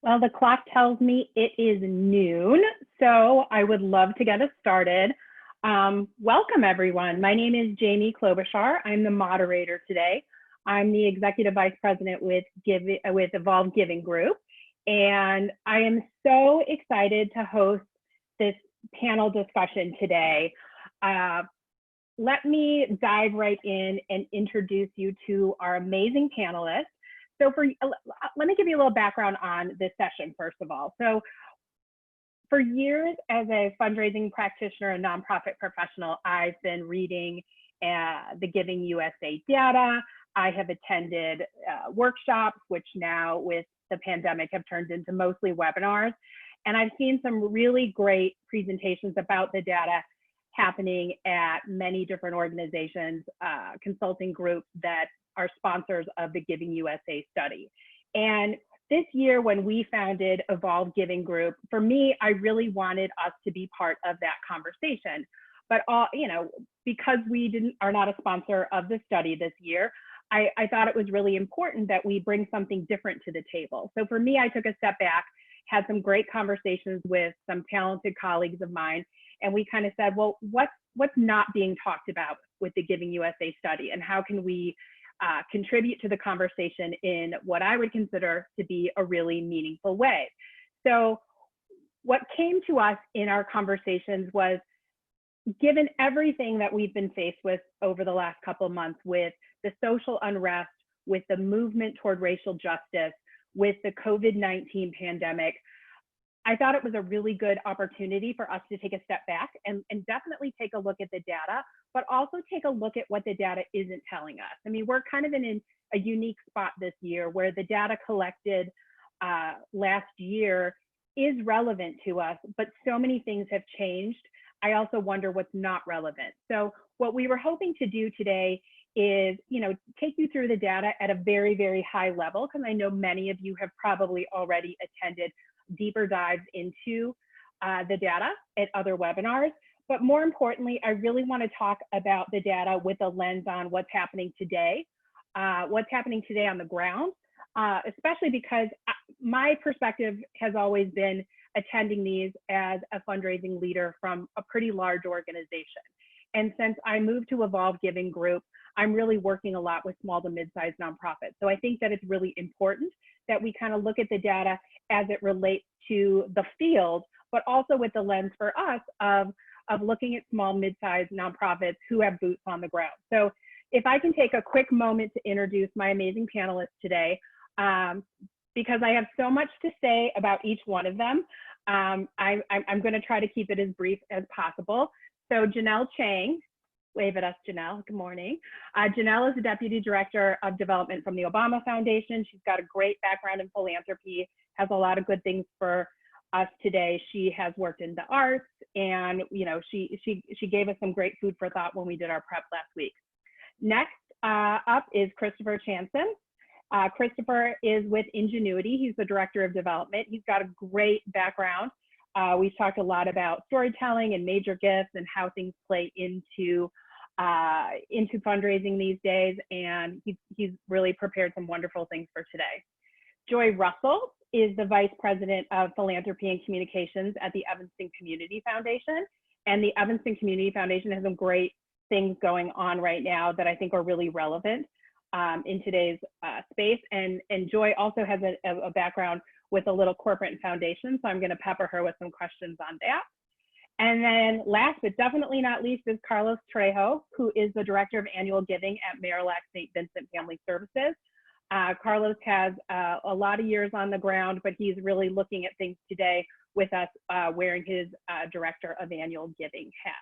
Well, the clock tells me it is noon, so I would love to get us started. Welcome, everyone. My name is Jamie Klobuchar. I'm the moderator today. I'm the Executive Vice President with Evolve Giving Group, and I am so excited to host this panel discussion today. Let me dive right in and introduce you to our amazing panelists. So let me give you a little background on this session, first of all. So for years as a fundraising practitioner and nonprofit professional, I've been reading the Giving USA data. I have attended workshops, which now with the pandemic have turned into mostly webinars. And I've seen some really great presentations about the data happening at many different organizations, consulting groups that are sponsors of the Giving USA study. And this year, when we founded Evolve Giving Group, for me, I really wanted us to be part of that conversation. But because we are not a sponsor of the study this year, I thought it was really important that we bring something different to the table. So for me, I took a step back, had some great conversations with some talented colleagues of mine, and we kind of said, well, what's not being talked about with the Giving USA study, and how can we contribute to the conversation in what I would consider to be a really meaningful way. So what came to us in our conversations was, given everything that we've been faced with over the last couple of months, with the social unrest, with the movement toward racial justice, with the COVID-19 pandemic, I thought it was a really good opportunity for us to take a step back and definitely take a look at the data, but also take a look at what the data isn't telling us. I mean, we're kind of in a unique spot this year where the data collected last year is relevant to us, but so many things have changed. I also wonder what's not relevant. So what we were hoping to do today is, take you through the data at a very, very high level, because I know many of you have probably already attended deeper dives into the data at other webinars. But more importantly, I really want to talk about the data with a lens on what's happening today on the ground, especially because my perspective has always been attending these as a fundraising leader from a pretty large organization. And since I moved to Evolve Giving Group, I'm really working a lot with small to mid-sized nonprofits. So I think that it's really important that we kind of look at the data as it relates to the field, but also with the lens for us of looking at small, mid-sized nonprofits who have boots on the ground. So if I can take a quick moment to introduce my amazing panelists today, because I have so much to say about each one of them, I'm going to try to keep it as brief as possible. So Janelle Chang, wave at us, Janelle. Good morning. Janelle is the Deputy Director of Development from the Obama Foundation. She's got a great background in philanthropy, has a lot of good things for us today. She has worked in the arts, and she gave us some great food for thought when we did our prep last week. Next up is Christopher Chanson. Christopher is with Ingenuity. He's the Director of Development. He's got a great background. We've talked a lot about storytelling and major gifts and how things play into fundraising these days, and he's really prepared some wonderful things for today. Joy Russell is the Vice President of Philanthropy and Communications at the Evanston Community Foundation, and the Evanston Community Foundation has some great things going on right now that I think are really relevant in today's space. And Joy also has a background with a little corporate and foundation, so I'm going to pepper her with some questions on that. And then last but definitely not least is Carlos Trejo, who is the Director of Annual Giving at Marillac St. Vincent Family Services. Carlos has a lot of years on the ground, but he's really looking at things today with us wearing his Director of Annual Giving hat.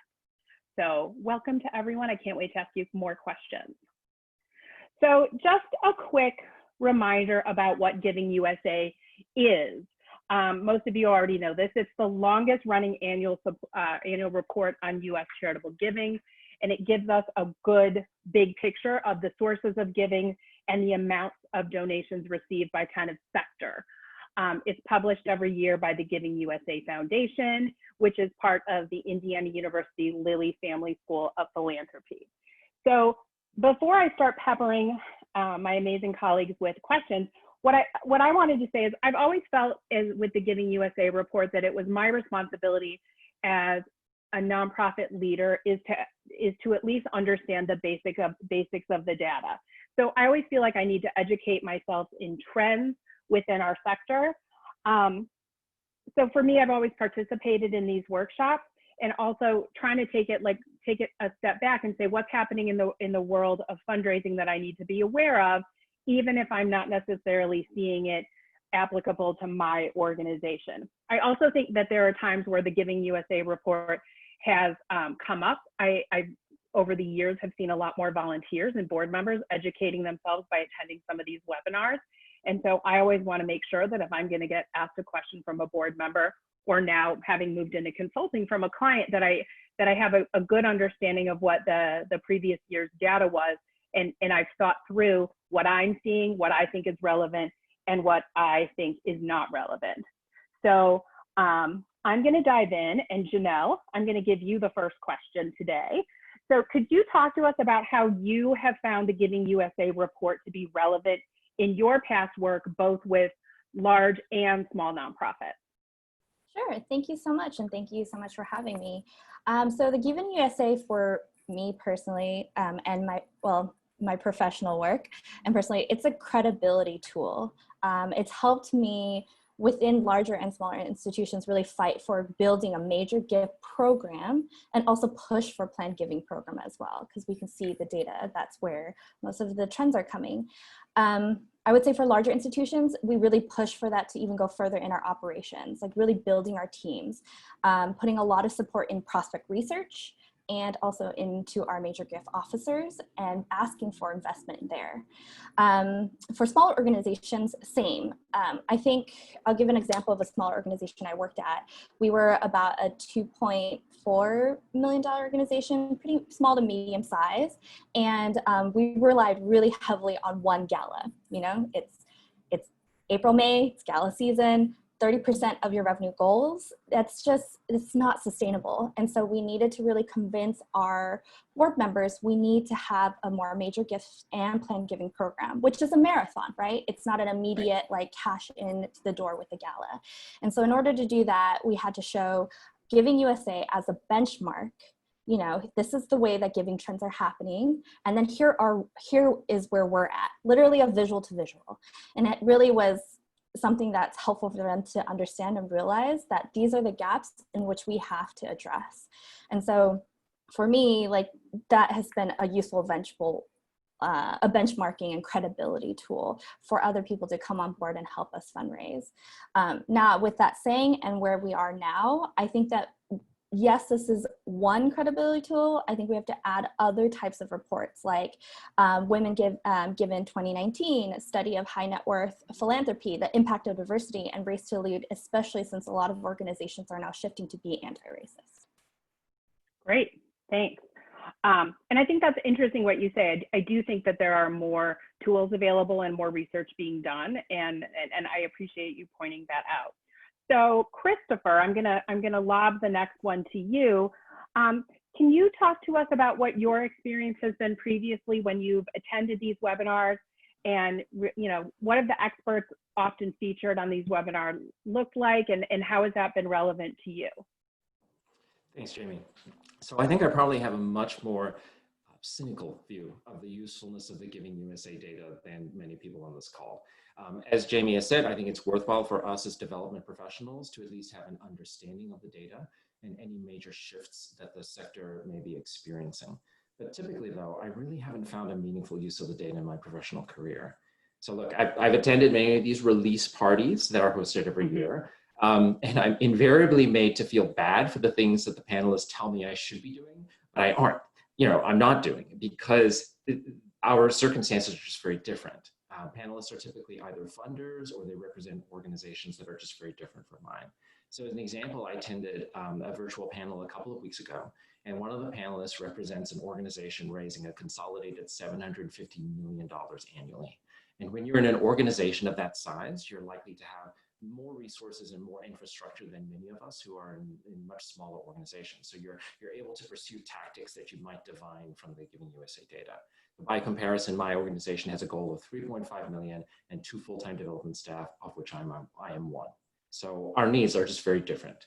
So welcome to everyone. I can't wait to ask you more questions. So just a quick reminder about what Giving USA is. Most of you already know this. It's the longest running annual report on U.S. charitable giving, and it gives us a good big picture of the sources of giving and the amounts of donations received by kind of sector. It's published every year by the Giving USA Foundation, which is part of the Indiana University Lilly Family School of Philanthropy. So before I start peppering my amazing colleagues with questions, what I wanted to say is I've always felt with the Giving USA report that it was my responsibility as a nonprofit leader is to at least understand the basics of the data. So I always feel like I need to educate myself in trends within our sector. So for me, I've always participated in these workshops, and also trying to take it a step back and say what's happening in the world of fundraising that I need to be aware of, even if I'm not necessarily seeing it applicable to my organization. I also think that there are times where the Giving USA report has come up. I over the years have seen a lot more volunteers and board members educating themselves by attending some of these webinars. And so I always want to make sure that if I'm going to get asked a question from a board member, or now having moved into consulting from a client, that I have a good understanding of what the previous year's data was, and I've thought through what I'm seeing, what I think is relevant, and what I think is not relevant. So I'm going to dive in, and Janelle, I'm going to give you the first question today. So could you talk to us about how you have found the Giving USA report to be relevant in your past work, both with large and small nonprofits? Sure, thank you so much, and thank you so much for having me. So the Giving USA for me personally, and my professional work, and personally, it's a credibility tool. It's helped me within larger and smaller institutions really fight for building a major gift program, and also push for planned giving program as well, because we can see the data. That's where most of the trends are coming. I would say for larger institutions, we really push for that to even go further in our operations, like really building our teams, putting a lot of support in prospect research, and also into our major gift officers, and asking for investment there. For smaller organizations, same. I think I'll give an example of a smaller organization I worked at. We were about a $2.4 million organization, pretty small to medium size. And we relied really heavily on one gala. You know, it's April, May, it's gala season. 30% of your revenue goals, it's not sustainable. And so we needed to really convince our board members we need to have a more major gift and planned giving program, which is a marathon, right? It's not an immediate like cash in to the door with the gala. And so in order to do that, we had to show Giving USA as a benchmark. You know, this is the way that giving trends are happening. And then here is where we're at, literally a visual to visual. And it really was something that's helpful for them to understand and realize that these are the gaps in which we have to address. And so for me, like, that has been a useful a benchmarking and credibility tool for other people to come on board and help us fundraise. Now, with that saying, and where we are now, I think that yes, this is one credibility tool. I think we have to add other types of reports, like Women Given 2019, a study of high net worth philanthropy, the impact of diversity, and race to lead, especially since a lot of organizations are now shifting to be anti-racist. Great, thanks. And I think that's interesting what you say. I do think that there are more tools available and more research being done, and I appreciate you pointing that out. So Christopher, I'm gonna lob the next one to you. Can you talk to us about what your experience has been previously when you've attended these webinars, and what have the experts often featured on these webinars looked like, and how has that been relevant to you? Thanks, Jamie. So I think I probably have a much more cynical view of the usefulness of the Giving USA data than many people on this call. As Jamie has said, I think it's worthwhile for us as development professionals to at least have an understanding of the data and any major shifts that the sector may be experiencing. But typically though, I really haven't found a meaningful use of the data in my professional career. So look, I've attended many of these release parties that are hosted every year. And I'm invariably made to feel bad for the things that the panelists tell me I should be doing, but I aren't. I'm not doing it because our circumstances are just very different. Panelists are typically either funders or they represent organizations that are just very different from mine. So as an example, I attended a virtual panel a couple of weeks ago, and one of the panelists represents an organization raising a consolidated $750 million annually. And when you're in an organization of that size, you're likely to have more resources and more infrastructure than many of us who are in much smaller organizations. So you're able to pursue tactics that you might divine from the Giving USA data. By comparison, my organization has a goal of 3.5 million and 2 full-time development staff, of which I am one. So our needs are just very different.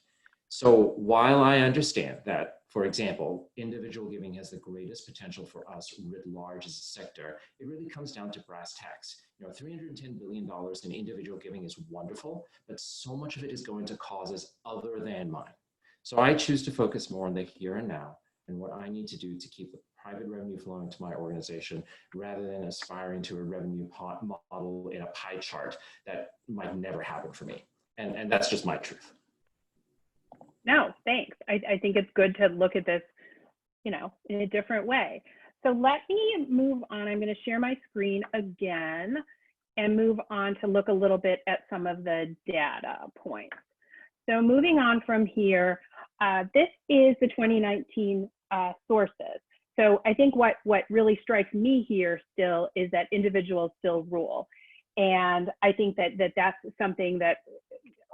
So while I understand that, for example, individual giving has the greatest potential for us writ large as a sector, it really comes down to brass tacks. You know, $310 billion in individual giving is wonderful, but so much of it is going to causes other than mine. So I choose to focus more on the here and now and what I need to do to keep the private revenue flowing to my organization rather than aspiring to a revenue model in a pie chart that might never happen for me. And that's just my truth. No, thanks. I think it's good to look at this, you know, in a different way. So let me move on. I'm going to share my screen again and move on to look a little bit at some of the data points. So moving on from here, this is the 2019 sources. So I think what really strikes me here still is that individuals still rule. And I think that's something that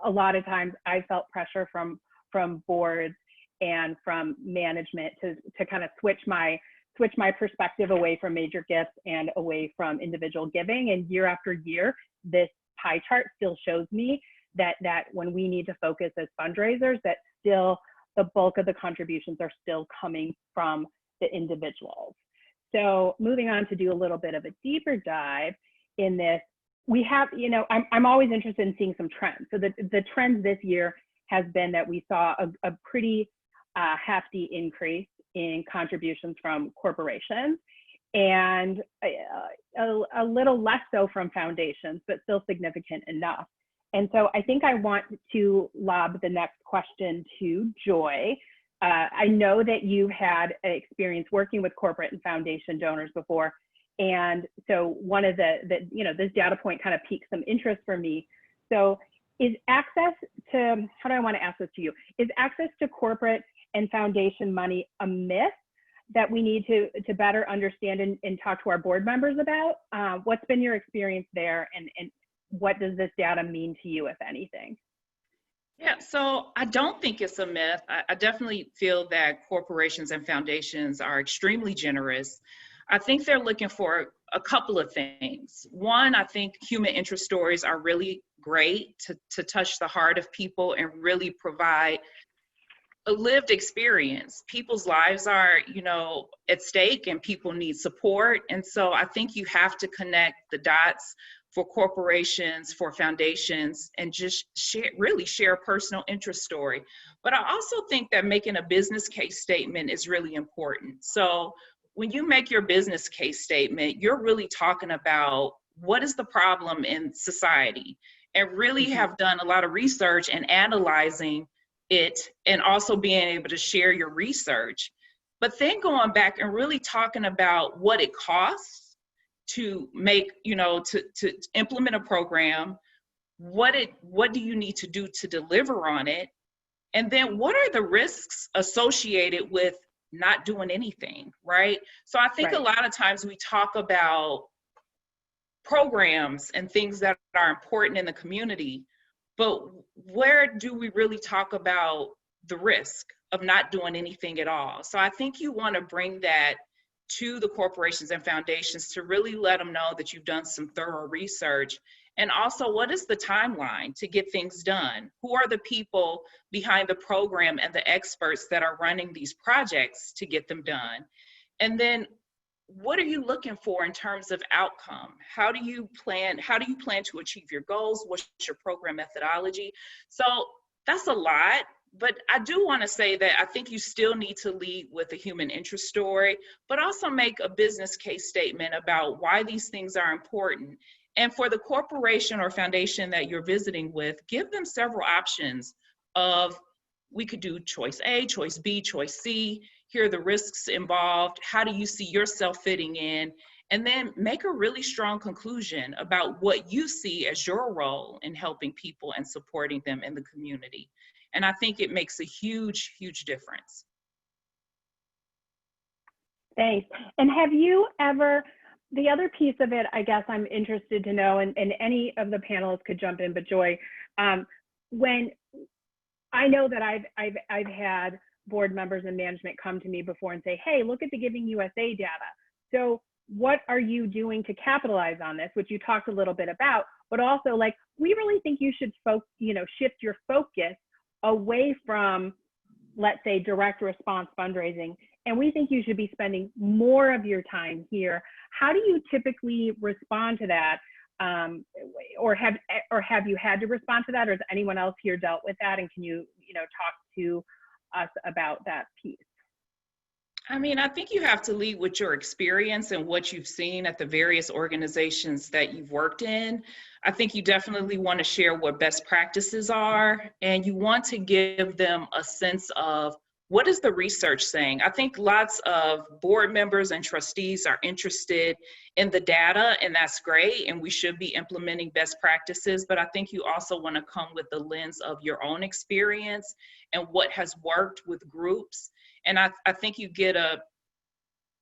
a lot of times I felt pressure from boards and from management to kind of switch my perspective away from major gifts and away from individual giving. And year after year, this pie chart still shows me that when we need to focus as fundraisers, that still the bulk of the contributions are still coming from the individuals. So moving on to do a little bit of a deeper dive in this, we have, you know, I'm always interested in seeing some trends. So the trends this year has been that we saw a pretty hefty increase in contributions from corporations and a little less so from foundations, but still significant enough. And so I think I want to lob the next question to Joy. I know that you've had experience working with corporate and foundation donors before. And so one of you know, this data point kind of piqued some interest for me. So is access to, how do I want to ask this to you? Is access to corporate and foundation money a myth that we need to better understand and talk to our board members about? What's been your experience there, and what does this data mean to you, if anything? Yeah, so I don't think it's a myth. I definitely feel that corporations and foundations are extremely generous. I think they're looking for a couple of things. One, I think human interest stories are really great to touch the heart of people and really provide a lived experience. People's lives are, you know, at stake and people need support. And so I think you have to connect the dots for corporations, for foundations, and just really share a personal interest story. But I also think that making a business case statement is really important. So when you make your business case statement, you're really talking about what is the problem in society, and really have done a lot of research and analyzing it, and also being able to share your research. But then going back and really talking about what it costs to make, you know, to implement a program, what do you need to do to deliver on it? And then what are the risks associated with not doing anything, right? So I think a lot of times we talk about programs and things that are important in the community, but where do we really talk about the risk of not doing anything at all? So I think you want to bring that to the corporations and foundations to really let them know that you've done some thorough research. And also, what is the timeline to get things done? Who are the people behind the program and the experts that are running these projects to get them done? And then what are you looking for in terms of outcome? How do you plan to achieve your goals? What's your program methodology? So that's a lot. But I do want to say that I think you still need to lead with a human interest story, but also make a business case statement about why these things are important. And for the corporation or foundation that you're visiting with, give them several options of, we could do choice A, choice B, choice C. Here are the risks involved. How do you see yourself fitting in? And then make a really strong conclusion about what you see as your role in helping people and supporting them in the community. And I think it makes a huge, huge difference. Thanks. And have you ever, the other piece of it, I guess I'm interested to know, and any of the panelists could jump in, but Joy, When I know that I've had board members and management come to me before and say, hey, look at the Giving USA data. So what are you doing to capitalize on this, which you talked a little bit about, but also like, we really think you should shift your focus away from, let's say, direct response fundraising. And we think you should be spending more of your time here. How do you typically respond to that? Or have you had to respond to that, or has anyone else here dealt with that? And can you talk to us about that piece? I mean, I think you have to lead with your experience and what you've seen at the various organizations that you've worked in. I think you definitely want to share what best practices are, and you want to give them a sense of what is the research saying. I think lots of board members and trustees are interested in the data, and that's great, and we should be implementing best practices, but I think you also want to come with the lens of your own experience and what has worked with groups. And I think you get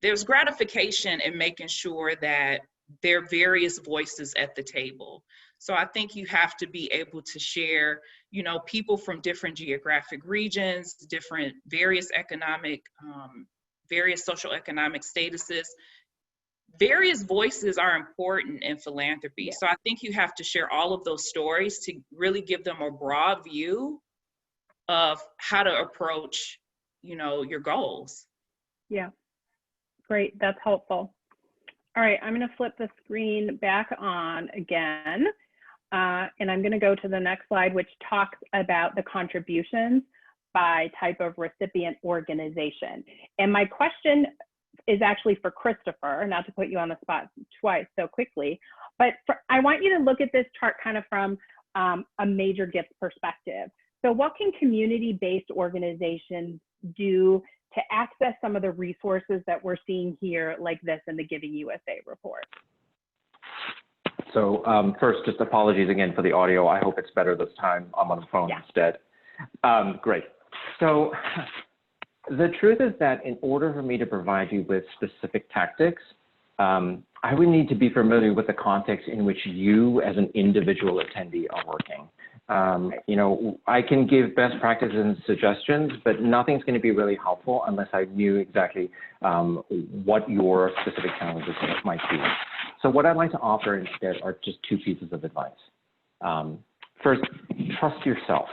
there's gratification in making sure that there are various voices at the table. So I think you have to be able to share, people from different geographic regions, different various social economic statuses. Various voices are important in philanthropy. Yeah. So I think you have to share all of those stories to really give them a broad view of how to approach your goals. Yeah, great, that's helpful. All right, I'm gonna flip the screen back on again, and I'm gonna go to the next slide, which talks about the contributions by type of recipient organization. And my question is actually for Christopher, not to put you on the spot twice so quickly, but I want you to look at this chart kind of from a major gift perspective. So what can community-based organizations do to access some of the resources that we're seeing here, like this in the Giving USA report? So first, just apologies again for the audio. I hope it's better this time. I'm on the phone instead. Great. So the truth is that in order for me to provide you with specific tactics, I would need to be familiar with the context in which you as an individual attendee are working. I can give best practices and suggestions, but nothing's going to be really helpful unless I knew exactly what your specific challenges might be. So what I'd like to offer instead are just two pieces of advice. First, trust yourself.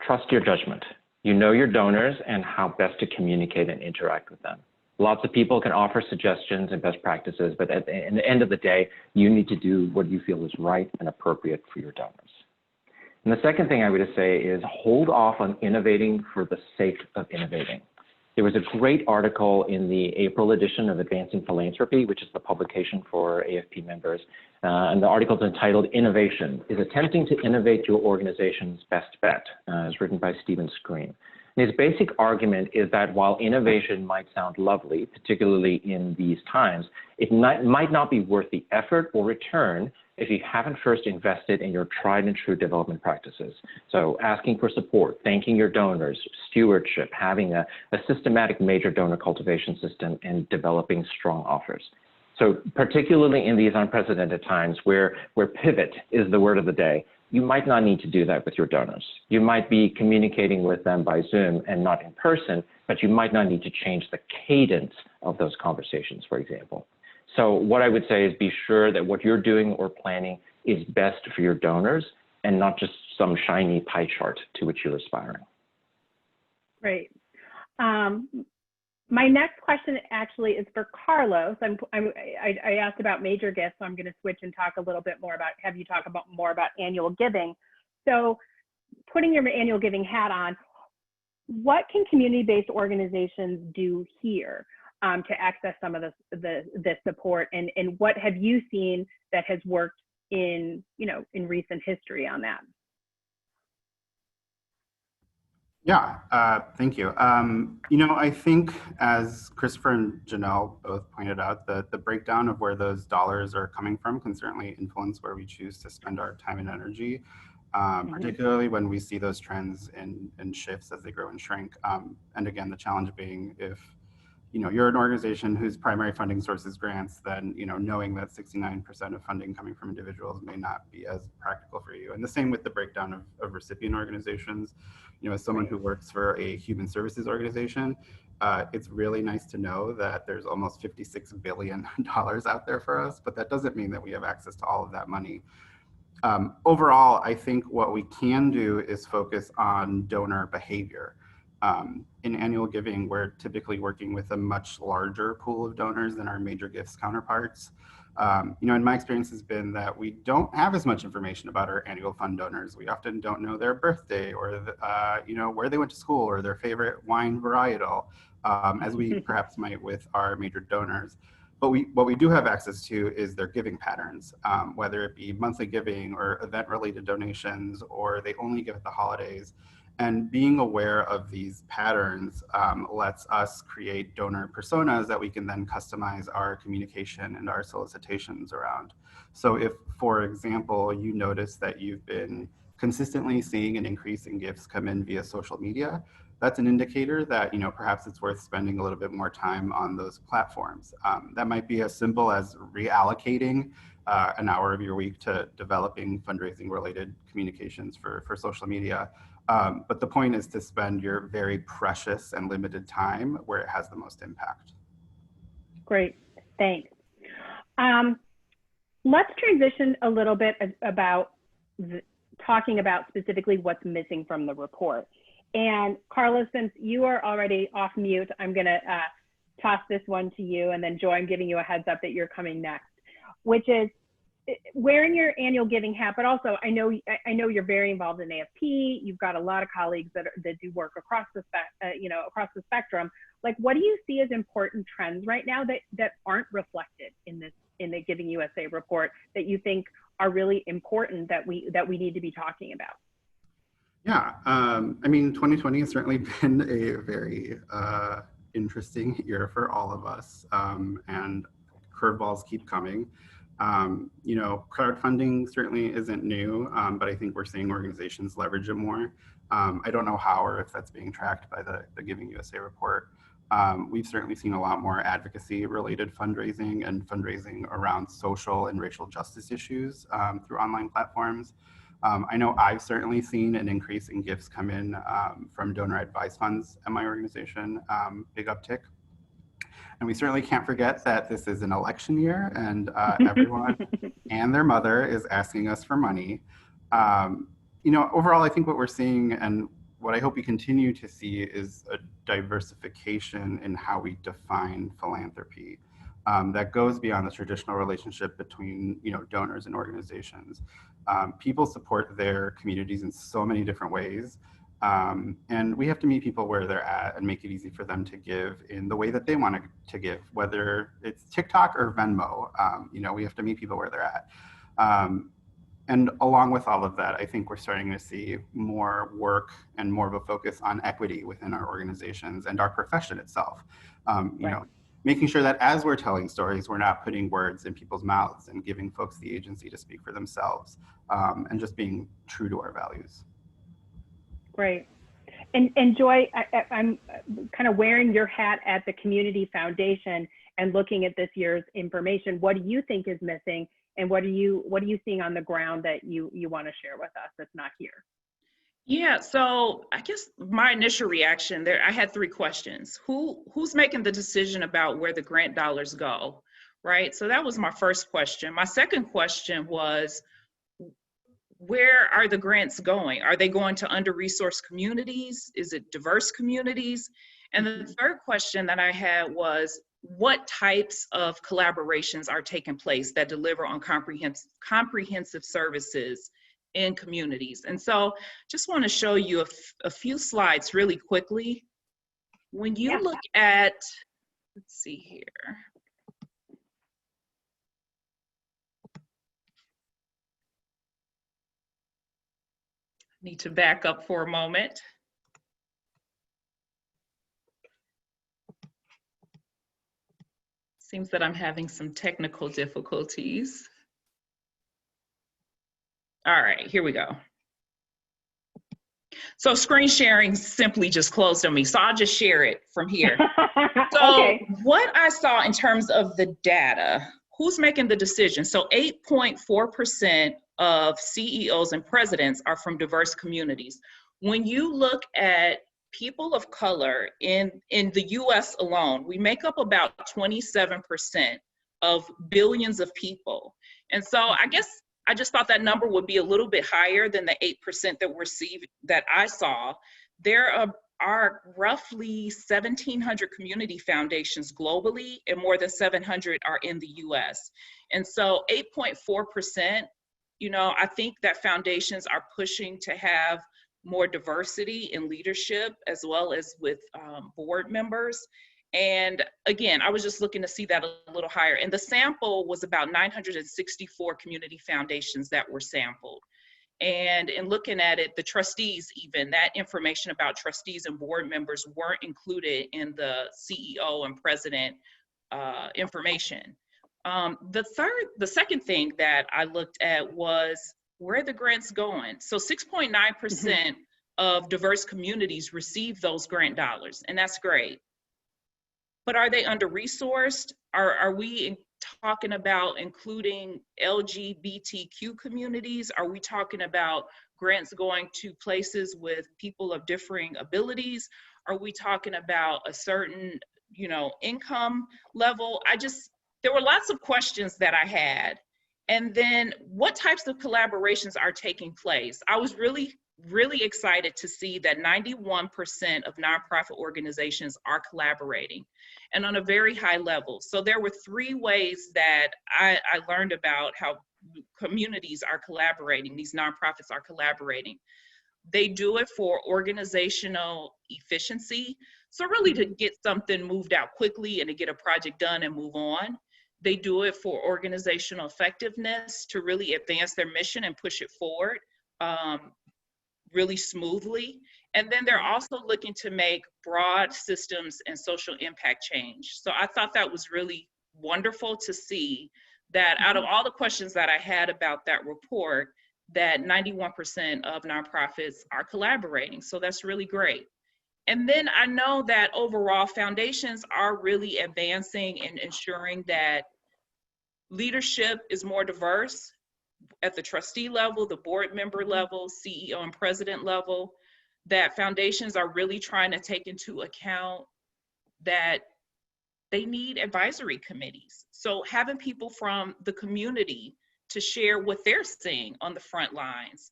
Trust your judgment. You know your donors and how best to communicate and interact with them. Lots of people can offer suggestions and best practices, but at the end of the day, you need to do what you feel is right and appropriate for your donors. And the second thing I would say is hold off on innovating for the sake of innovating. There was a great article in the April edition of Advancing Philanthropy, which is the publication for AFP members. And the article is entitled Innovation, is Attempting to Innovate Your Organization's Best Bet? It's written by Stephen Screen. And his basic argument is that while innovation might sound lovely, particularly in these times, it might not be worth the effort or return if you haven't first invested in your tried and true development practices. So asking for support, thanking your donors, stewardship, having a systematic major donor cultivation system, and developing strong offers. So particularly in these unprecedented times where pivot is the word of the day, you might not need to do that with your donors. You might be communicating with them by Zoom and not in person, but you might not need to change the cadence of those conversations, for example. So what I would say is be sure that what you're doing or planning is best for your donors and not just some shiny pie chart to which you're aspiring. Great. My next question actually is for Carlos. I asked about major gifts, so I'm going to switch and talk a little bit more about, have you talk about more about annual giving. So putting your annual giving hat on, what can community-based organizations do here to access some of the support, and what have you seen that has worked in recent history on that? Yeah, thank you. I think as Christopher and Janelle both pointed out, the breakdown of where those dollars are coming from can certainly influence where we choose to spend our time and energy, particularly when we see those trends in shifts as they grow and shrink. And again, the challenge being if you're an organization whose primary funding source is grants, then, knowing that 69% of funding coming from individuals may not be as practical for you. And the same with the breakdown of recipient organizations. As someone who works for a human services organization, it's really nice to know that there's almost $56 billion out there for us, but that doesn't mean that we have access to all of that money. Overall, I think what we can do is focus on donor behavior. In annual giving, we're typically working with a much larger pool of donors than our major gifts counterparts. And my experience has been that we don't have as much information about our annual fund donors. We often don't know their birthday or where they went to school or their favorite wine varietal, as we perhaps might with our major donors. But what we do have access to is their giving patterns, whether it be monthly giving or event-related donations, or they only give at the holidays. And being aware of these patterns lets us create donor personas that we can then customize our communication and our solicitations around. So if, for example, you notice that you've been consistently seeing an increase in gifts come in via social media, that's an indicator that perhaps it's worth spending a little bit more time on those platforms. That might be as simple as reallocating an hour of your week to developing fundraising related communications for social media. But the point is to spend your very precious and limited time where it has the most impact. Great, thanks. Let's transition a little bit about talking about specifically what's missing from the report. And Carlos, since you are already off mute, I'm gonna toss this one to you, and then Joy, I'm giving you a heads up that you're coming next, which is wearing your annual giving hat, but also I know you're very involved in AFP. You've got a lot of colleagues that do work across the across the spectrum. Like, what do you see as important trends right now that aren't reflected in the Giving USA report that you think are really important that we need to be talking about? Yeah, I mean, 2020 has certainly been a very interesting year for all of us, and curveballs keep coming. Crowdfunding certainly isn't new, but I think we're seeing organizations leverage it more. I don't know how or if that's being tracked by the Giving USA report. We've certainly seen a lot more advocacy related fundraising and fundraising around social and racial justice issues through online platforms. I know I've certainly seen an increase in gifts come in from donor advised funds at my organization, big uptick. And we certainly can't forget that this is an election year, and everyone and their mother is asking us for money. Overall, I think what we're seeing and what I hope we continue to see is a diversification in how we define philanthropy that goes beyond the traditional relationship between donors and organizations. People support their communities in so many different ways. And we have to meet people where they're at and make it easy for them to give in the way that they want to give, whether it's TikTok or Venmo. We have to meet people where they're at. And along with all of that, I think we're starting to see more work and more of a focus on equity within our organizations and our profession itself. Making sure that as we're telling stories, we're not putting words in people's mouths and giving folks the agency to speak for themselves, and just being true to our values. Great. And Joy, I'm kind of wearing your hat at the Community Foundation and looking at this year's information. What do you think is missing, and what are you seeing on the ground that you want to share with us that's not here? Yeah, so I guess my initial reaction there, I had 3 questions. Who's making the decision about where the grant dollars go, right? So that was my first question. My second question was, where are the grants going? Are they going to under-resourced communities? Is it diverse communities? And the third question that I had was, what types of collaborations are taking place that deliver on comprehensive services in communities? And so just want to show you a few slides really quickly. When you look at, let's see here. Need to back up for a moment. Seems that I'm having some technical difficulties. All right, here we go. So screen sharing simply just closed on me. So I'll just share it from here. So Okay. what I saw in terms of the data, who's making the decision? So 8.4% of CEOs and presidents are from diverse communities. When you look at people of color in the US alone, we make up about 27% of billions of people. And so I guess I just thought that number would be a little bit higher than the 8% that I saw. There are roughly 1,700 community foundations globally, and more than 700 are in the US. And so 8.4%, I think that foundations are pushing to have more diversity in leadership as well as with board members. And again, I was just looking to see that a little higher. And the sample was about 964 community foundations that were sampled. And in looking at it, the trustees, even that information about trustees and board members weren't included in the CEO and president information. The second thing that I looked at was where are the grants going? So 6.9% of diverse communities receive those grant dollars, and that's great. But are they under-resourced? Are we talking about including LGBTQ communities? Are we talking about grants going to places with people of differing abilities? Are we talking about a certain, income level? There were lots of questions that I had. And then what types of collaborations are taking place? I was really excited to see that 91% of nonprofit organizations are collaborating, and on a very high level. So there were 3 ways that I learned about how communities are collaborating, these nonprofits are collaborating. They do it for organizational efficiency, so really to get something moved out quickly and to get a project done and move on. They do it for organizational effectiveness, to really advance their mission and push it forward really smoothly. And then they're also looking to make broad systems and social impact change. So I thought that was really wonderful to see that out of all the questions that I had about that report, that 91% of nonprofits are collaborating. So that's really great. And then I know that overall foundations are really advancing and ensuring that leadership is more diverse at the trustee level, the board member level, CEO and president level, that foundations are really trying to take into account that they need advisory committees. So having people from the community to share what they're seeing on the front lines.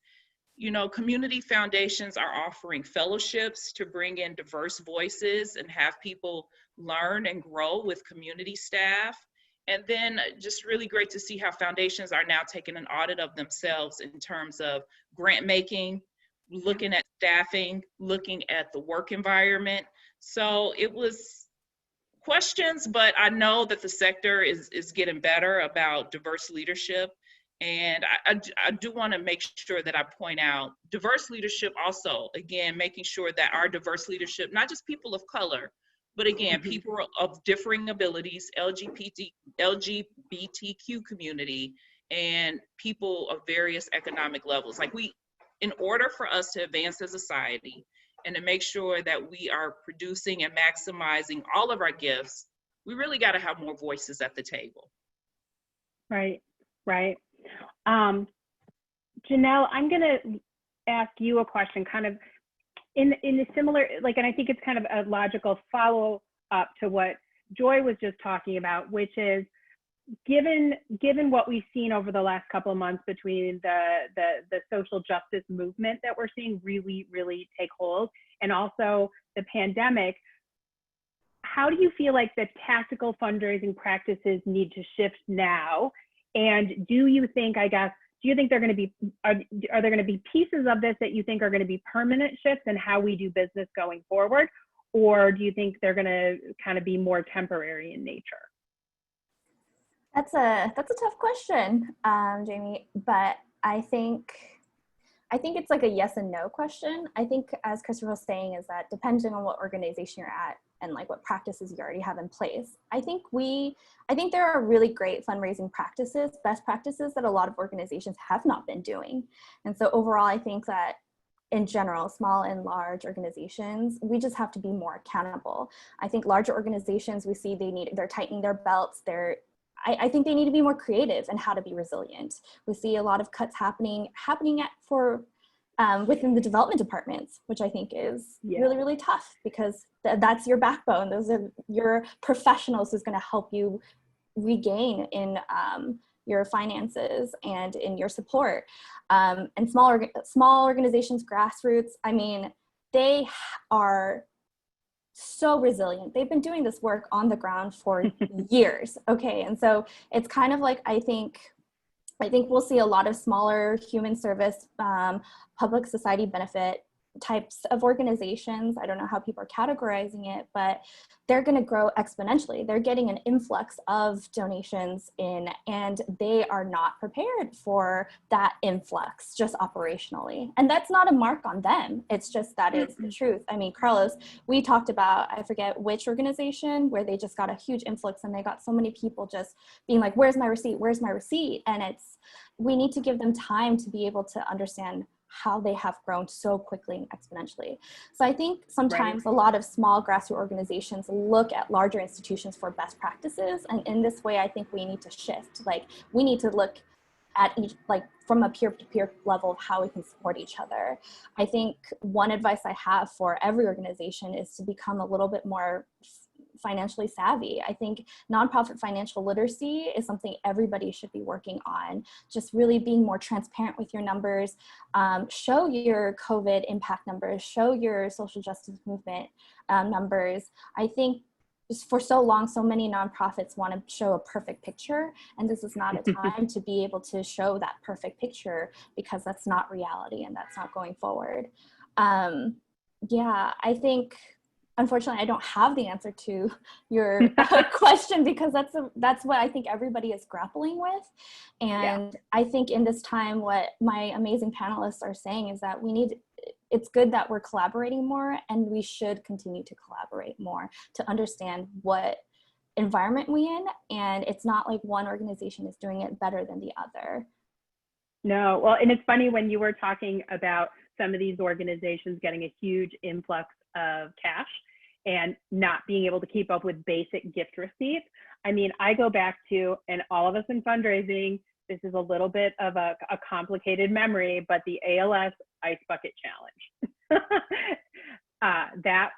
Community foundations are offering fellowships to bring in diverse voices and have people learn and grow with community staff. And then just really great to see how foundations are now taking an audit of themselves in terms of grant making, looking at staffing, looking at the work environment. So it was questions, but I know that the sector is getting better about diverse leadership. And I do want to make sure that I point out diverse leadership also, again, making sure that our diverse leadership, not just people of color, but again, people of differing abilities, LGBTQ community, and people of various economic levels. In order for us to advance as a society and to make sure that we are producing and maximizing all of our gifts, we really got to have more voices at the table. Right. Janelle, I'm going to ask you a question kind of in a similar, and I think it's kind of a logical follow up to what Joy was just talking about, which is given what we've seen over the last couple of months between the social justice movement that we're seeing really take hold, and also the pandemic, how do you feel like the tactical fundraising practices need to shift now? And do you think they're going to be, are there going to be pieces of this that you think are going to be permanent shifts in how we do business going forward? Or do you think they're going to kind of be more temporary in nature? That's a tough question, Jamie, but I think it's like a yes and no question. I think, as Christopher was saying, is that depending on what organization you're at and like what practices you already have in place, I think there are really great fundraising practices, best practices that a lot of organizations have not been doing. And so overall, I think that in general, small and large organizations, we just have to be more accountable. I think larger organizations, we see they're tightening their belts. I think they need to be more creative in how to be resilient. We see a lot of cuts happening within the development departments, which I think is really, really tough, because that's your backbone. Those are your professionals who's going to help you regain in your finances and in your support. And small organizations, grassroots, I mean, they are so resilient. They've been doing this work on the ground for years. Okay. And so it's kind of like, I think we'll see a lot of smaller human service, public society benefit types of organizations. I don't know how people are categorizing it, but they're going to grow exponentially. They're getting an influx of donations in, and they are not prepared for that influx just operationally. And that's not a mark on them. It's just that is the truth. I mean, Carlos, we talked about, I forget which organization, where they just got a huge influx and they got so many people just being like, where's my receipt? Where's my receipt? And we need to give them time to be able to understand how they have grown so quickly and exponentially. So I think sometimes a lot of small grassroots organizations look at larger institutions for best practices. And in this way, I think we need to shift. Like, we need to look at each, like from a peer-to-peer level, of how we can support each other. I think one advice I have for every organization is to become a little bit more financially savvy. I think nonprofit financial literacy is something everybody should be working on. Just really being more transparent with your numbers, show your COVID impact numbers, show your social justice movement numbers. I think for so long, so many nonprofits want to show a perfect picture, and this is not a time to be able to show that perfect picture, because that's not reality and that's not going forward. Yeah, I think, unfortunately, I don't have the answer to your question, because that's what I think everybody is grappling with. And I think in this time, what my amazing panelists are saying is that it's good that we're collaborating more, and we should continue to collaborate more to understand what environment we're in. And it's not like one organization is doing it better than the other. No, well, and it's funny when you were talking about some of these organizations getting a huge influx of cash and not being able to keep up with basic gift receipts. I mean, I go back to, and all of us in fundraising, this is a little bit of a complicated memory, but the ALS Ice Bucket Challenge. That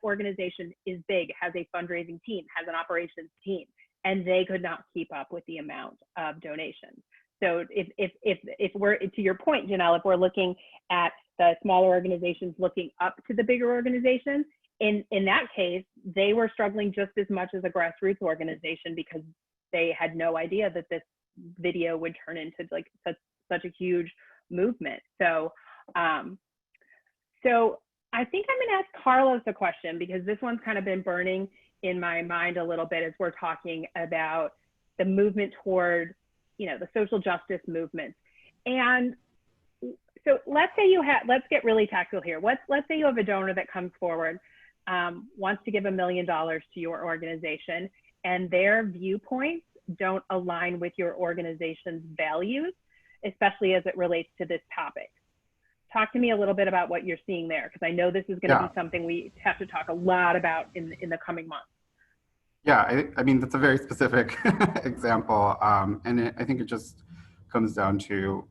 organization is big, has a fundraising team, has an operations team, and they could not keep up with the amount of donations. So if we're, to your point, Janelle, if we're looking at the smaller organizations looking up to the bigger organizations, in that case, they were struggling just as much as a grassroots organization, because they had no idea that this video would turn into like such a huge movement. So, so I think I'm going to ask Carlos a question, because this one's kind of been burning in my mind a little bit as we're talking about the movement toward, the social justice movement. And so let's say let's get really tactical here. Let's say you have a donor that comes forward, wants to give $1 million to your organization, and their viewpoints don't align with your organization's values, especially as it relates to this topic. Talk to me a little bit about what you're seeing there, because I know this is going to be something we have to talk a lot about in the coming months. Yeah, I mean, that's a very specific example. And I think it just comes down to,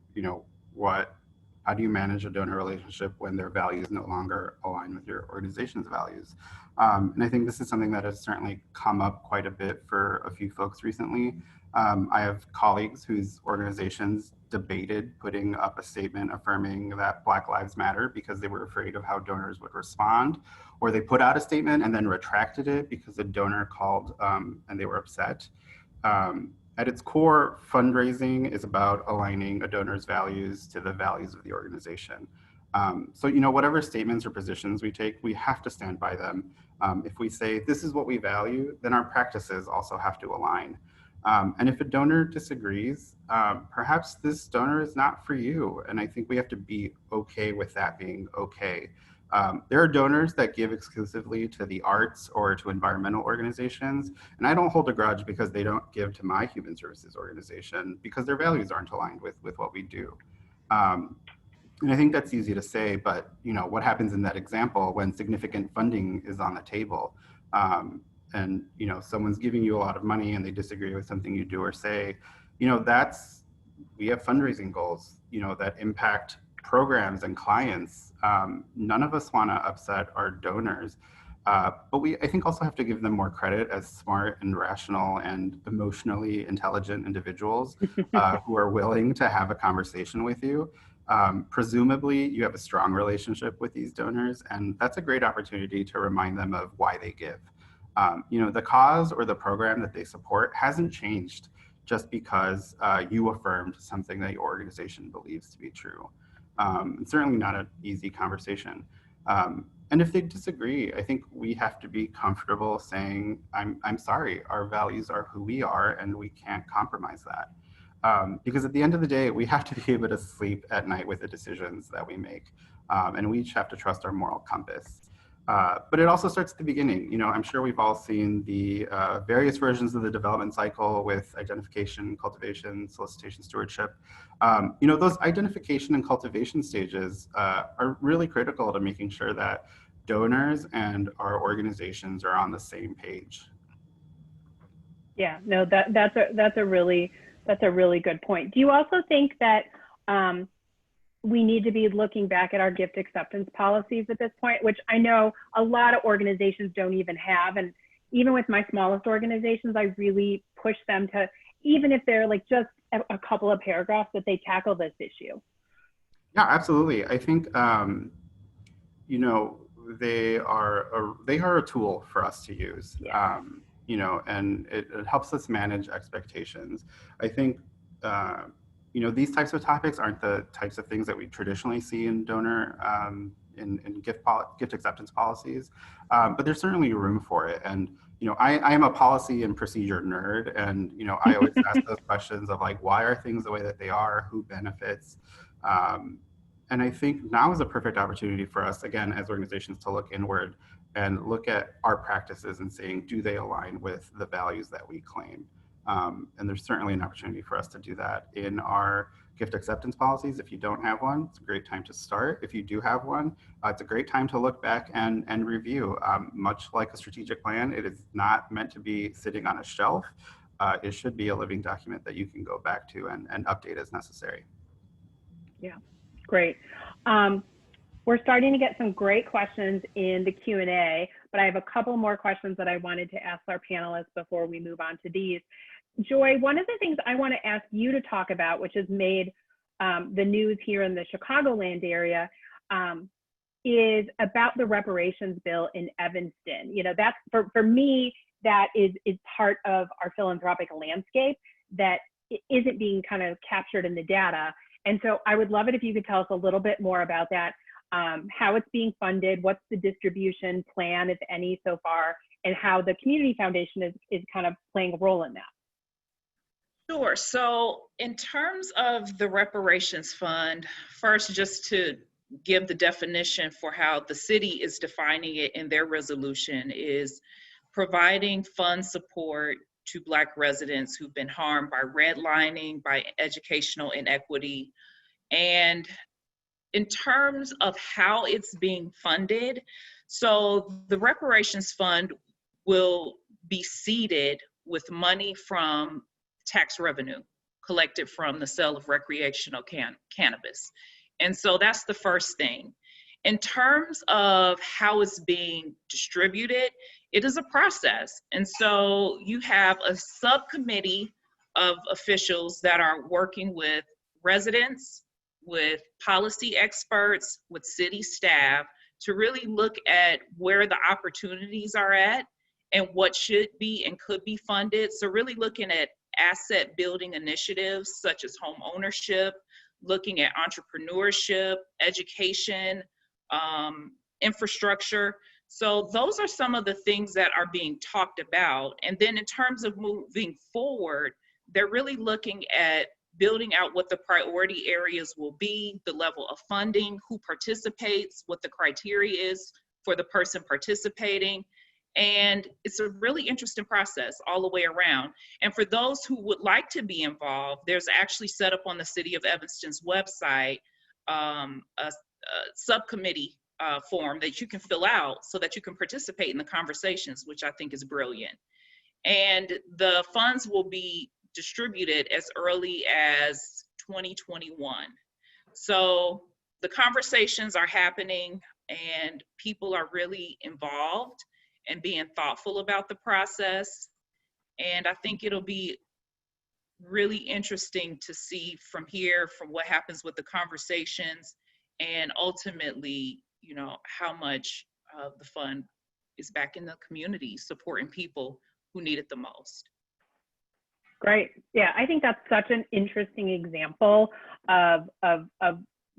how do you manage a donor relationship when their values no longer align with your organization's values? And I think this is something that has certainly come up quite a bit for a few folks recently. I have colleagues whose organizations debated putting up a statement affirming that Black Lives Matter because they were afraid of how donors would respond, or they put out a statement and then retracted it because the donor called and they were upset. At its core, fundraising is about aligning a donor's values to the values of the organization. So, whatever statements or positions we take, we have to stand by them. If we say this is what we value, then our practices also have to align. And if a donor disagrees, perhaps this donor is not for you. And I think we have to be okay with that being okay. There are donors that give exclusively to the arts or to environmental organizations. And I don't hold a grudge because they don't give to my human services organization, because their values aren't aligned with what we do. And I think that's easy to say, but what happens in that example when significant funding is on the table, and someone's giving you a lot of money and they disagree with something you do or say, we have fundraising goals, that impact programs and clients. None of us want to upset our donors, but I think also have to give them more credit as smart and rational and emotionally intelligent individuals who are willing to have a conversation with you. Presumably you have a strong relationship with these donors, and that's a great opportunity to remind them of why they give. The cause or the program that they support hasn't changed just because you affirmed something that your organization believes to be true. It's certainly not an easy conversation. And if they disagree, I think we have to be comfortable saying, I'm sorry, our values are who we are and we can't compromise that. Because at the end of the day, we have to be able to sleep at night with the decisions that we make. And we each have to trust our moral compass. But it also starts at the beginning. I'm sure we've all seen the various versions of the development cycle with identification, cultivation, solicitation, stewardship. Those identification and cultivation stages are really critical to making sure that donors and our organizations are on the same page. Yeah, no, that's a really good point. Do you also think that we need to be looking back at our gift acceptance policies at this point, which I know a lot of organizations don't even have. And even with my smallest organizations, I really push them to, even if they're like just a couple of paragraphs, that they tackle this issue. Yeah, absolutely. I think, they are a tool for us to use, Yeah. And it helps us manage expectations. I think, these types of topics aren't the types of things that we traditionally see in donor, in gift acceptance policies, but there's certainly room for it. And, I am a policy and procedure nerd, and, I always ask those questions of like, why are things the way that they are? Who benefits? And I think now is a perfect opportunity for us, again, as organizations, to look inward and look at our practices and saying, do they align with the values that we claim? And there's certainly an opportunity for us to do that in our gift acceptance policies. If you don't have one, it's a great time to start. If you do have one, it's a great time to look back and review. Much like a strategic plan, it is not meant to be sitting on a shelf. It should be a living document that you can go back to and update as necessary. Yeah, great. We're starting to get some great questions in the Q&A, but I have a couple more questions that I wanted to ask our panelists before we move on to these. Joy, one of the things I want to ask you to talk about, which has made the news here in the Chicagoland area, is about the reparations bill in Evanston. That's for me, that is part of our philanthropic landscape that isn't being kind of captured in the data. And so I would love it if you could tell us a little bit more about that, how it's being funded, what's the distribution plan, if any, so far, and how the Community Foundation is kind of playing a role in that. Sure. So in terms of the reparations fund, first, just to give the definition for how the city is defining it in their resolution, is providing fund support to Black residents who've been harmed by redlining, by educational inequity. And in terms of how it's being funded, so the reparations fund will be seeded with money from tax revenue collected from the sale of recreational cannabis. And so that's the first thing. In terms of how it's being distributed, it is a process. And so you have a subcommittee of officials that are working with residents, with policy experts, with city staff, to really look at where the opportunities are at and what should be and could be funded. So really looking at asset building initiatives such as home ownership, looking at entrepreneurship, education, infrastructure. So those are some of the things that are being talked about. And then in terms of moving forward, they're really looking at building out what the priority areas will be, the level of funding, who participates, what the criteria is for the person participating. And it's a really interesting process all the way around. And for those who would like to be involved, there's actually set up on the City of Evanston's website a subcommittee form that you can fill out so that you can participate in the conversations, which I think is brilliant. And the funds will be distributed as early as 2021. So the conversations are happening and people are really involved and being thoughtful about the process. And I think it'll be really interesting to see from here, from what happens with the conversations, and ultimately, you know, how much of the fund is back in the community supporting people who need it the most. Great. Yeah, I think that's such an interesting example of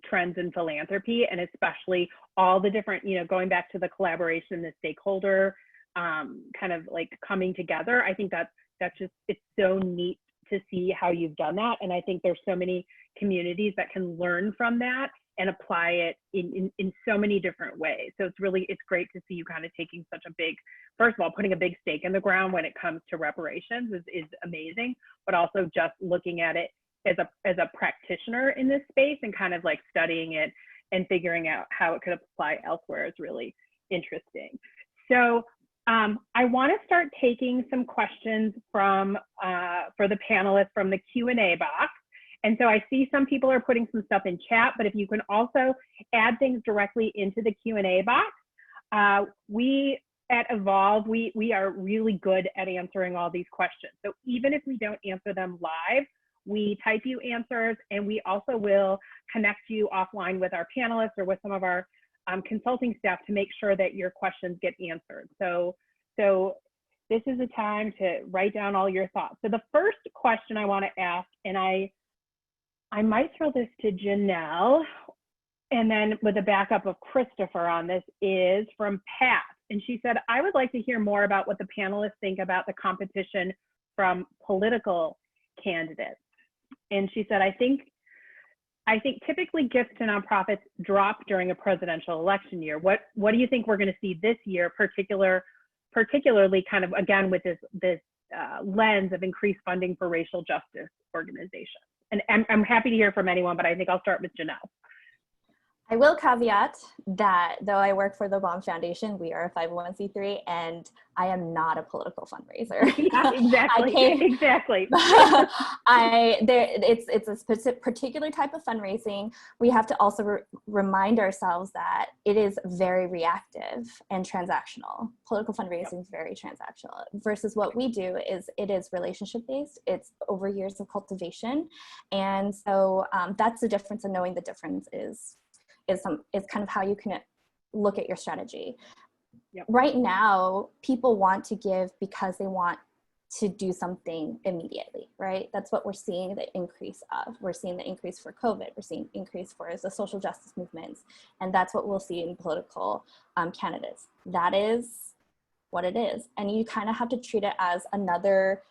trends in philanthropy, and especially all the different, you know, going back to the collaboration, the stakeholder kind of like coming together. I think that's just, it's so neat to see how you've done that. And I think there's so many communities that can learn from that and apply it in so many different ways. So it's great to see you kind of taking such a big, first of all, putting a big stake in the ground when it comes to reparations is amazing, but also just looking at it as a practitioner in this space and kind of like studying it and figuring out how it could apply elsewhere is really interesting. So I want to start taking some questions from for the panelists from the Q&A box. And so I see some people are putting some stuff in chat, but if you can also add things directly into the Q&A box. We at Evolve, we are really good at answering all these questions. So even if we don't answer them live, we type you answers, and we also will connect you offline with our panelists or with some of our consulting staff to make sure that your questions get answered. So this is a time to write down all your thoughts. So the first question I want to ask, and I might throw this to Janelle, and then with a backup of Christopher on this, is from Pat. And she said, I would like to hear more about what the panelists think about the competition from political candidates. And she said, I think typically gifts to nonprofits drop during a presidential election year. What do you think we're going to see this year, particularly kind of, again, with this lens of increased funding for racial justice organizations? And I'm happy to hear from anyone, but I think I'll start with Janelle. I will caveat that though I work for the Baum Foundation, we are a 501c3, and I am not a political fundraiser. Yeah, exactly. It's a particular type of fundraising. We have to also remind ourselves that it is very reactive and transactional. Political fundraising is very transactional versus what we do is it is relationship based. It's over years of cultivation, and so that's the difference. And knowing the difference is kind of how you can look at your strategy. Yep. Right now, people want to give because they want to do something immediately, right? That's what we're seeing the increase of. We're seeing the increase for COVID. We're seeing increase for the social justice movements. And that's what we'll see in political candidates. That is what it is. And you kind of have to treat it as another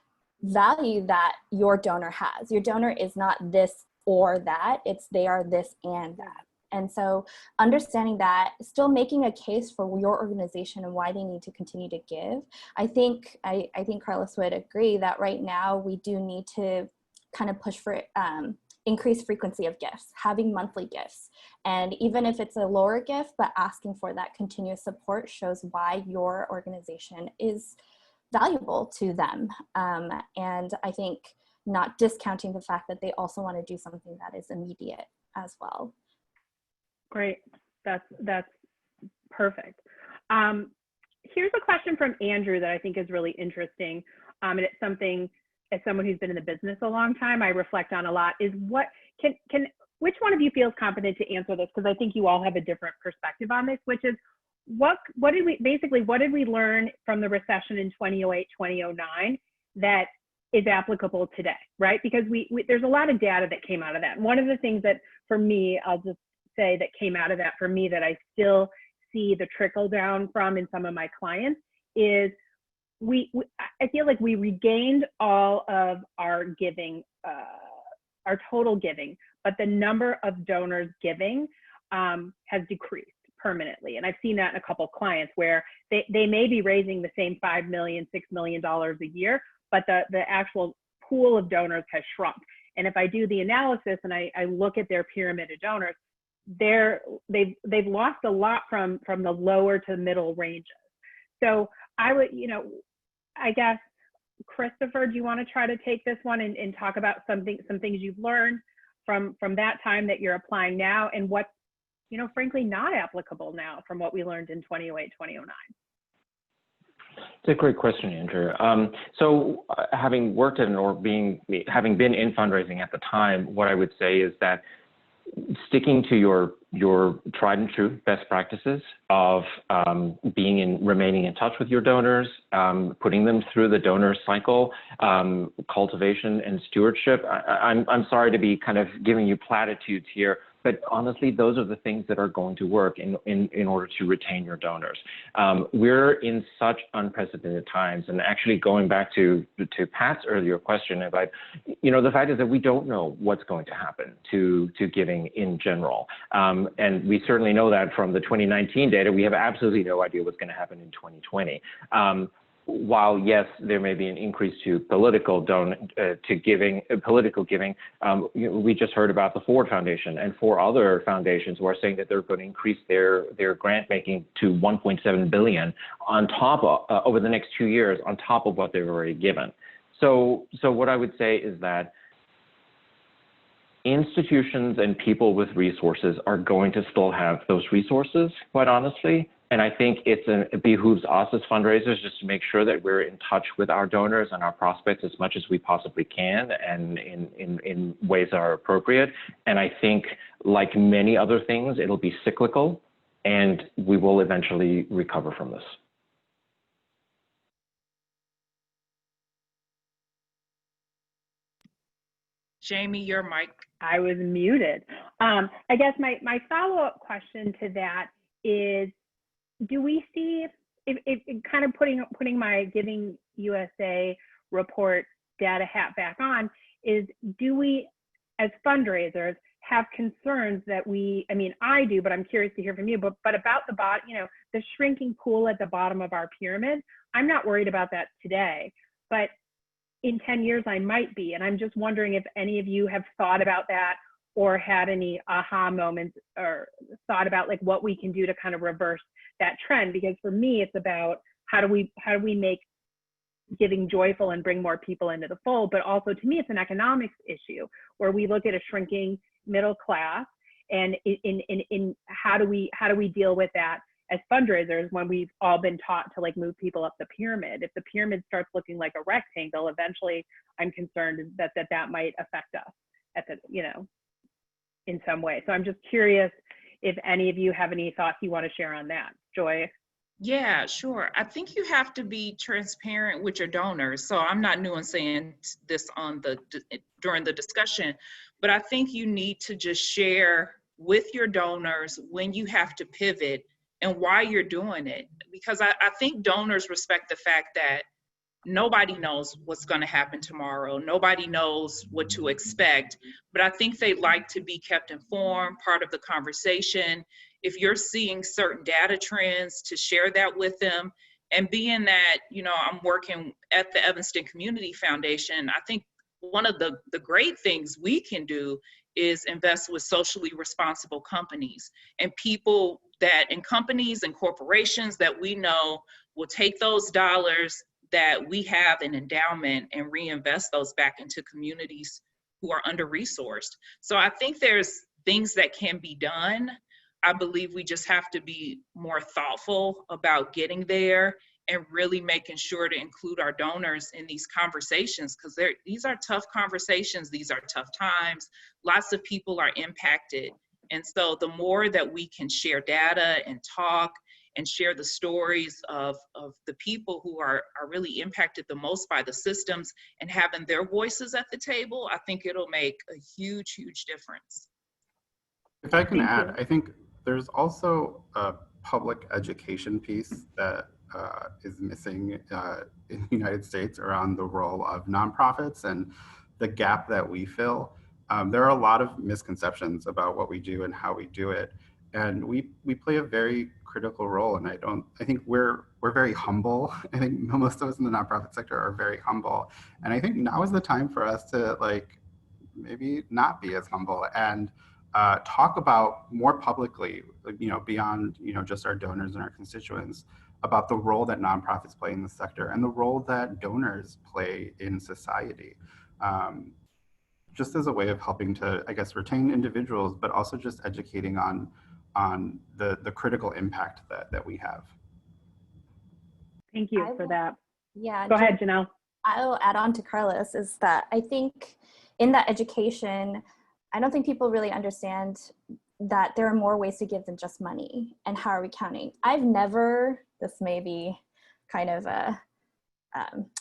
value that your donor has. Your donor is not this or that, they are this and that. And so understanding that, still making a case for your organization and why they need to continue to give. I think Carlos would agree that right now we do need to kind of push for increased frequency of gifts, having monthly gifts. And even if it's a lower gift, but asking for that continuous support shows why your organization is valuable to them. And I think not discounting the fact that they also want to do something that is immediate as well. Great, that's perfect. Here's a question from Andrew that I think is really interesting, and it's something, as someone who's been in the business a long time, I reflect on a lot, is which one of you feels competent to answer this? Because I think you all have a different perspective on this, which is what did we learn from the recession in 2008, 2009 that is applicable today, right? Because there's a lot of data that came out of that. And one of the things that, for me, I'll just say that came out of that for me that I still see the trickle down from in some of my clients is I feel like we regained all of our giving, our total giving, but the number of donors giving has decreased permanently. And I've seen that in a couple of clients where they may be raising the same $5 million, $6 million a year, but the actual pool of donors has shrunk. And if I do the analysis and I look at their pyramid of donors, they've lost a lot from the lower to middle ranges. So I would, I guess, Christopher, do you want to try to take this one and talk about some things you've learned from that time that you're applying now, and what's, frankly, not applicable now from what we learned in 2008, 2009? It's a great question, Andrew. So having worked in having been in fundraising at the time, what I would say is that sticking to your tried and true best practices of remaining in touch with your donors, putting them through the donor cycle, cultivation and stewardship. I'm sorry to be kind of giving you platitudes here, but honestly, those are the things that are going to work in order to retain your donors. We're in such unprecedented times, and actually going back to Pat's earlier question about, the fact is that we don't know what's going to happen to giving in general. And we certainly know that from the 2019 data. We have absolutely no idea what's going to happen in 2020. While yes, there may be an increase to political giving, we just heard about the Ford Foundation and 4 other foundations who are saying that they're going to increase their grant making to $1.7 billion on top of, over the next 2 years, on top of what they've already given. So what I would say is that institutions and people with resources are going to still have those resources, quite honestly. And I think it behooves us as fundraisers just to make sure that we're in touch with our donors and our prospects as much as we possibly can, and in ways that are appropriate. And I think, like many other things, it'll be cyclical, and we will eventually recover from this. Jamie, your mic. I was muted. I guess my follow-up question to that is, do we see, if kind of putting my Giving USA report data hat back on, is do we, as fundraisers, have concerns that I do, but I'm curious to hear from you, but about the shrinking pool at the bottom of our pyramid? I'm not worried about that today, but in 10 years I might be, and I'm just wondering if any of you have thought about that or had any aha moments or thought about like what we can do to kind of reverse that trend. Because for me, it's about how do we make giving joyful and bring more people into the fold, but also to me, it's an economics issue where we look at a shrinking middle class, and in how do we deal with that as fundraisers when we've all been taught to like move people up the pyramid. If the pyramid starts looking like a rectangle, eventually I'm concerned that might affect us at the, in some way. So I'm just curious if any of you have any thoughts you want to share on that. Joy? Yeah, sure. I think you have to be transparent with your donors. So I'm not nuancing this during the discussion, but I think you need to just share with your donors when you have to pivot and why you're doing it. Because I think donors respect the fact that nobody knows what's going to happen tomorrow. Nobody knows what to expect, but I think they like to be kept informed, part of the conversation. If you're seeing certain data trends, to share that with them. And being that, I'm working at the Evanston Community Foundation, I think one of the great things we can do is invest with socially responsible companies and people and companies and corporations that we know will take those dollars that we have in endowment and reinvest those back into communities who are under-resourced. So I think there's things that can be done. I believe we just have to be more thoughtful about getting there and really making sure to include our donors in these conversations, because these are tough conversations, these are tough times. Lots of people are impacted. And so the more that we can share data and talk and share the stories of the people who are really impacted the most by the systems and having their voices at the table, I think it'll make a huge, huge difference. If I can add, I think there's also a public education piece that is missing in the United States around the role of nonprofits and the gap that we fill. There are a lot of misconceptions about what we do and how we do it. And we play a very critical role. And I think we're very humble. I think most of us in the nonprofit sector are very humble. And I think now is the time for us to maybe not be as humble and talk about more publicly, beyond, just our donors and our constituents, about the role that nonprofits play in the sector and the role that donors play in society. Just as a way of helping to, I guess, retain individuals, but also just educating on the critical impact that we have. Thank you for that. Yeah. Go ahead, Janelle. I'll add on to Carlos is that I think in that education, I don't think people really understand that there are more ways to give than just money, and how are we counting? I've never, this may be kind of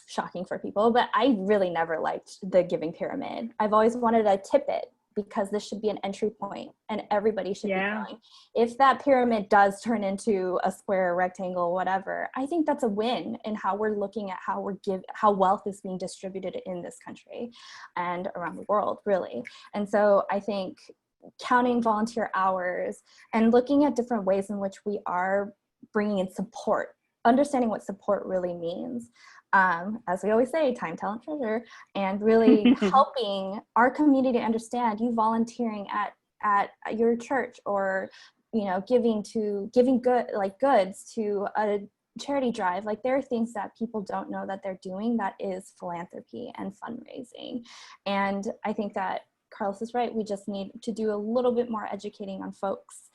shocking for people, but I really never liked the giving pyramid. I've always wanted to tip it, because this should be an entry point and everybody should be going. If that pyramid does turn into a square, rectangle, whatever, I think that's a win in how we're looking at how wealth is being distributed in this country and around the world, really. And so I think counting volunteer hours and looking at different ways in which we are bringing in support, understanding what support really means. As we always say, time, talent, treasure, and really helping our community understand you volunteering at your church, or giving goods to a charity drive. Like, there are things that people don't know that they're doing that is philanthropy and fundraising. And I think that Carlos is right. We just need to do a little bit more educating on folks,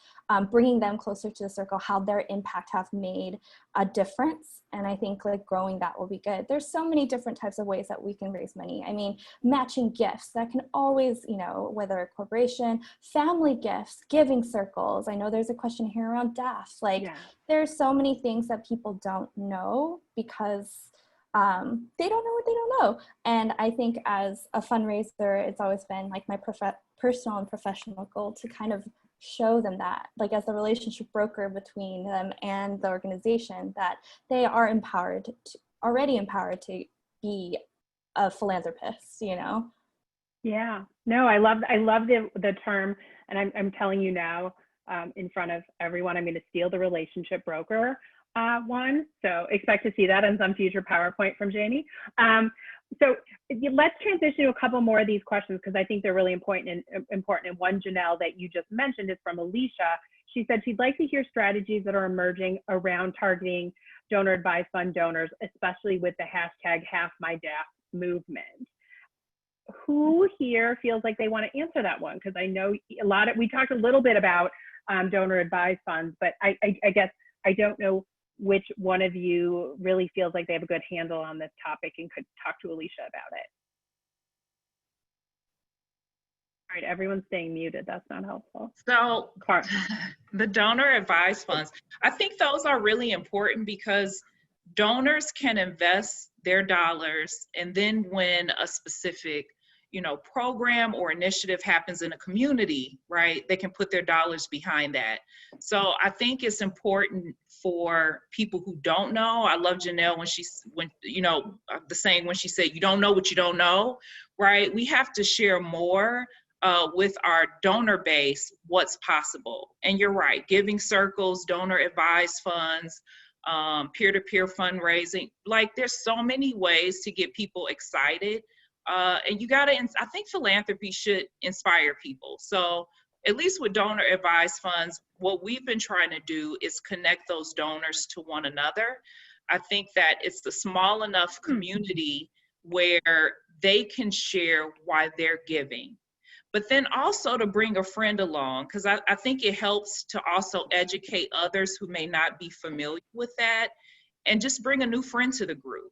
bringing them closer to the circle, how their impact have made a difference. And I think growing that will be good. There's so many different types of ways that we can raise money. I mean, matching gifts that can always, whether a corporation, family gifts, giving circles. I know there's a question here around DAF. There's so many things that people don't know because they don't know what they don't know. And I think as a fundraiser, it's always been my personal and professional goal to kind of show them that, as a relationship broker between them and the organization, that they are already empowered to be a philanthropist, Yeah, no, I love the term, and I'm telling you now, in front of everyone, I'm going to steal the relationship broker one. So expect to see that in some future PowerPoint from Jamie. So let's transition to a couple more of these questions, because I think they're really important. And one, Janelle, that you just mentioned is from Alicia. She said she'd like to hear strategies that are emerging around targeting donor advised fund donors, especially with the hashtag #HalfMyDAF movement. Who here feels like they want to answer that one? Because I know we talked a little bit about donor advised funds, but I guess I don't know which one of you really feels like they have a good handle on this topic and could talk to Alicia about it. All right, everyone's staying muted. That's not helpful. So the donor advised funds, I think those are really important, because donors can invest their dollars, and then when a specific program or initiative happens in a community, right, they can put their dollars behind that. So I think it's important for people who don't know. I love Janelle the saying when she said, you don't know what you don't know, right? We have to share more with our donor base what's possible. And you're right, giving circles, donor advised funds, peer-to-peer fundraising, there's so many ways to get people excited. And I think philanthropy should inspire people. So at least with donor advised funds, what we've been trying to do is connect those donors to one another. I think that it's a small enough community where they can share why they're giving. But then also to bring a friend along, because I think it helps to also educate others who may not be familiar with that, and just bring a new friend to the group.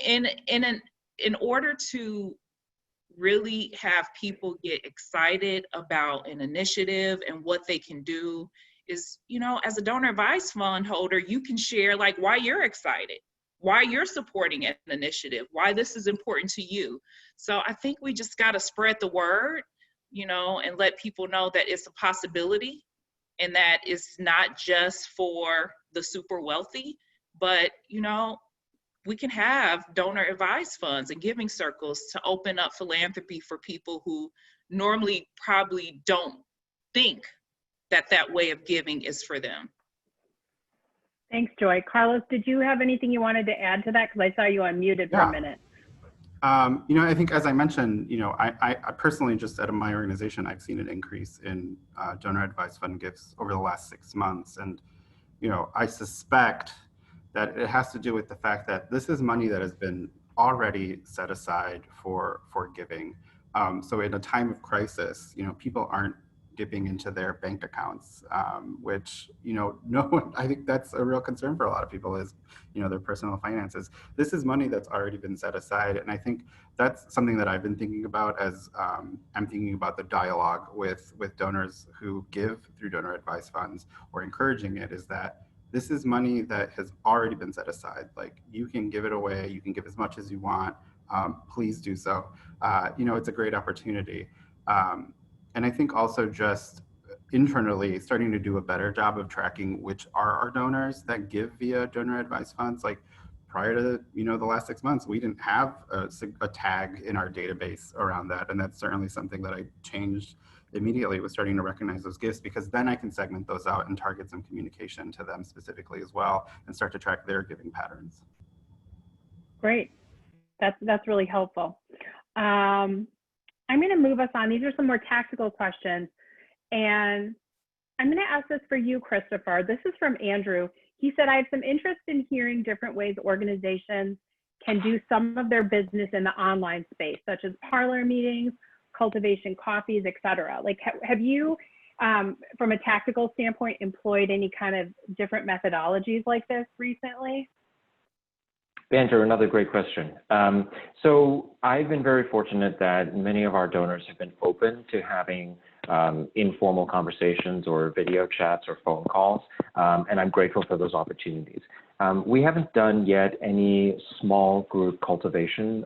In order to really have people get excited about an initiative and what they can do is, as a donor advised fund holder, you can share why you're excited, why you're supporting an initiative, why this is important to you. So I think we just got to spread the word, and let people know that it's a possibility, and that it's not just for the super wealthy, but, we can have donor advised funds and giving circles to open up philanthropy for people who normally probably don't think that way of giving is for them. Thanks, Joy. Carlos, did you have anything you wanted to add to that? Because I saw you unmuted for a minute. I think as I mentioned, I personally just at my organization, I've seen an increase in donor advised fund gifts over the last 6 months. And, I suspect that it has to do with the fact that this is money that has been already set aside for giving. So in a time of crisis, people aren't dipping into their bank accounts, which, no one, I think that's a real concern for a lot of people is, their personal finances. This is money that's already been set aside. And I think that's something that I've been thinking about as I'm thinking about the dialogue with donors who give through donor advised funds or encouraging it, is that this is money that has already been set aside. Like, you can give it away, you can give as much as you want, please do so. It's a great opportunity. And I think also just internally starting to do a better job of tracking which are our donors that give via donor advised funds. Like, prior to the last 6 months, we didn't have a tag in our database around that, and that's certainly something that I changed immediately, was starting to recognize those gifts, because then I can segment those out and target some communication to them specifically as well, and start to track their giving patterns. Great, that's really helpful. I'm going to move us on. These are some more tactical questions, and I'm going to ask this for you, Christopher. This is from Andrew. He said, I have some interest in hearing different ways organizations can do some of their business in the online space, such as parlor meetings, cultivation coffees, etc. Like, have you, from a tactical standpoint, employed any kind of different methodologies like this recently? Andrew, another great question. So I've been very fortunate that many of our donors have been open to having informal conversations or video chats or phone calls, and I'm grateful for those opportunities. We haven't done yet any small group cultivation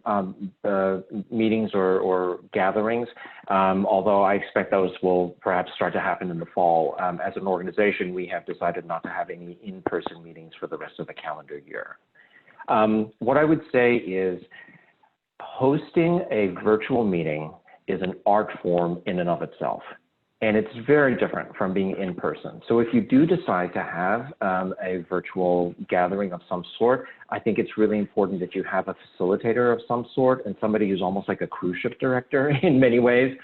meetings or gatherings, although I expect those will perhaps start to happen in the fall. As an organization, we have decided not to have any in-person meetings for the rest of the calendar year. What I would say is hosting a virtual meeting is an art form in and of itself, and it's very different from being in person. So if you do decide to have a virtual gathering of some sort, I think it's really important that you have a facilitator of some sort, and somebody who's almost like a cruise ship director in many ways,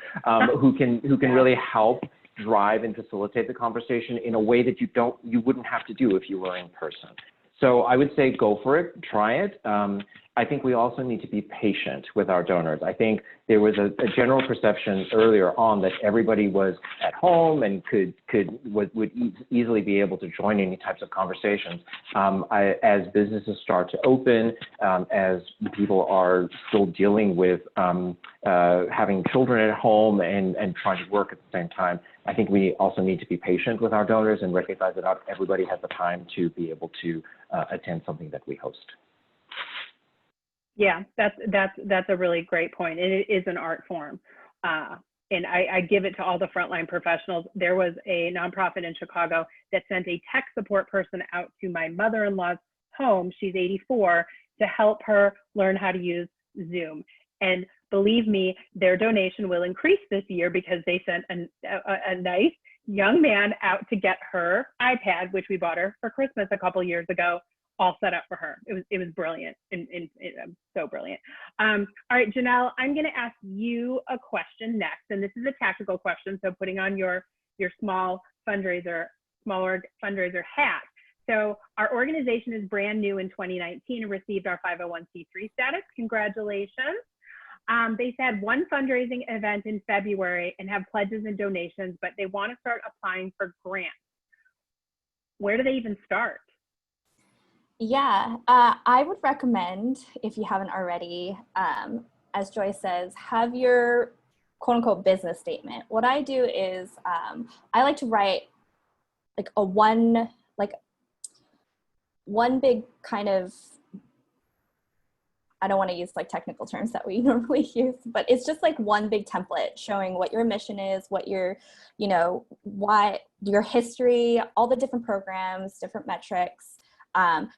who can really help drive and facilitate the conversation in a way that you wouldn't have to do if you were in person. So I would say go for it, try it. I think we also need to be patient with our donors. I think there was a general perception earlier on that everybody was at home and would easily be able to join any types of conversations. As businesses start to open, as people are still dealing with having children at home and trying to work at the same time, I think we also need to be patient with our donors and recognize that not everybody has the time to be able to attend something that we host. Yeah, that's a really great point. It is an art form. And I give it to all the frontline professionals. There was a nonprofit in Chicago that sent a tech support person out to my mother-in-law's home, she's 84, to help her learn how to use Zoom. And believe me, their donation will increase this year because they sent a nice young man out to get her iPad, which we bought her for Christmas a couple years ago, all set up for her. It was brilliant, and so brilliant. All right, Janelle, I'm going to ask you a question next, and this is a tactical question. So putting on your small fundraiser hat. So our organization is brand new in 2019 and received our 501c3 status. Congratulations. They've had one fundraising event in February and have pledges and donations, but they want to start applying for grants. Where do they even start? Yeah, I would recommend, if you haven't already, as Joy says, have your quote unquote business statement. What I do is I like to write like one big kind of, I don't want to use like technical terms that we normally use, but it's just like one big template showing what your mission is, what your, why, your history, all the different programs, different metrics.